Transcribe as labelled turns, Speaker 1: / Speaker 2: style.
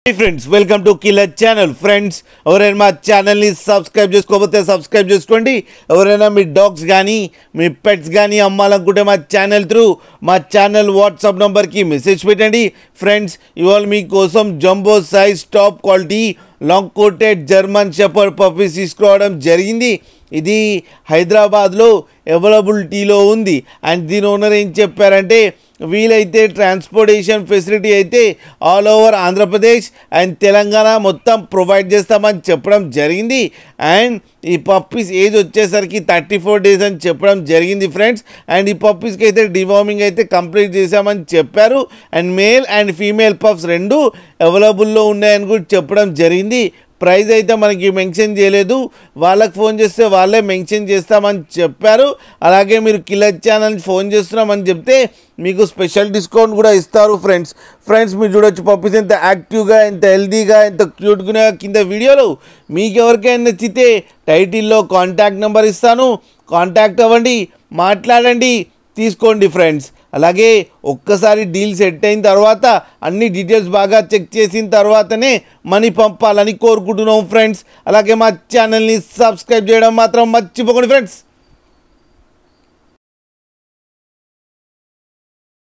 Speaker 1: Hey friends, welcome to Killer Channel. Friends, ఎవరైనా మా ఛానల్ని సబ్స్క్రైబ్ చేసుకోకపోతే సబ్స్క్రైబ్ చేసుకోండి. ఎవరైనా మీ డాగ్స్ కానీ మీ పెట్స్ కానీ అమ్మాలనుకుంటే మా ఛానల్ త్రూ మా ఛానల్ వాట్సాప్ నెంబర్కి మెసేజ్ పెట్టండి. ఫ్రెండ్స్, ఇవాళ మీకోసం jumbo size top quality long coated German shepherd puppies తీసుకురావడం జరిగింది. ఇది హైదరాబాద్లో అవైలబిలిటీలో ఉంది. అండ్ దీని ఓనర్ ఏం చెప్పారంటే వీలైతే ట్రాన్స్పోర్టేషన్ ఫెసిలిటీ అయితే all over Andhra Pradesh and Telangana మొత్తం ప్రొవైడ్ చేస్తామని చెప్పడం జరిగింది. అండ్ ఈ పప్పీస్ ఏజ్ వచ్చేసరికి 34 డేస్ అని చెప్పడం జరిగింది ఫ్రెండ్స్. అండ్ ఈ పప్పీస్కి అయితే డివార్మింగ్ అయితే కంప్లీట్ చేశామని చెప్పారు. And male and female pups రెండు అవైలబుల్లో ఉన్నాయని కూడా చెప్పడం జరిగింది. ప్రైస్ అయితే మనకి మెన్షన్ చేయలేదు, వాళ్ళకి ఫోన్ చేస్తే వాళ్ళే మెన్షన్ చేస్తామని చెప్పారు. అలాగే మీరు కిల్లర్ ఛానల్ ఫోన్ చేస్తున్నామని చెప్తే మీకు స్పెషల్ డిస్కౌంట్ కూడా ఇస్తారు ఫ్రెండ్స్ మీరు చూడొచ్చు పప్పీస్ ఎంత యాక్టివ్గా, ఎంత హెల్తీగా, ఎంత క్యూట్గా. కింద వీడియోలో మీకు ఎవరికైనా నచ్చితే టైటిల్లో కాంటాక్ట్ నెంబర్ ఇస్తాను, కాంటాక్ట్ అవ్వండి, మాట్లాడండి, తీసుకోండి ఫ్రెండ్స్. అలాగే ఒక్కసారి డీల్ సెట్ అయిన తర్వాత అన్ని డీటెయిల్స్ బాగా చెక్ చేసిన తర్వాతనే మనీ పంపాలని కోరుకుంటున్నాం ఫ్రెండ్స్. అలాగే మా ఛానల్ని సబ్స్క్రైబ్ చేయడం మాత్రం మర్చిపోకండి ఫ్రెండ్స్.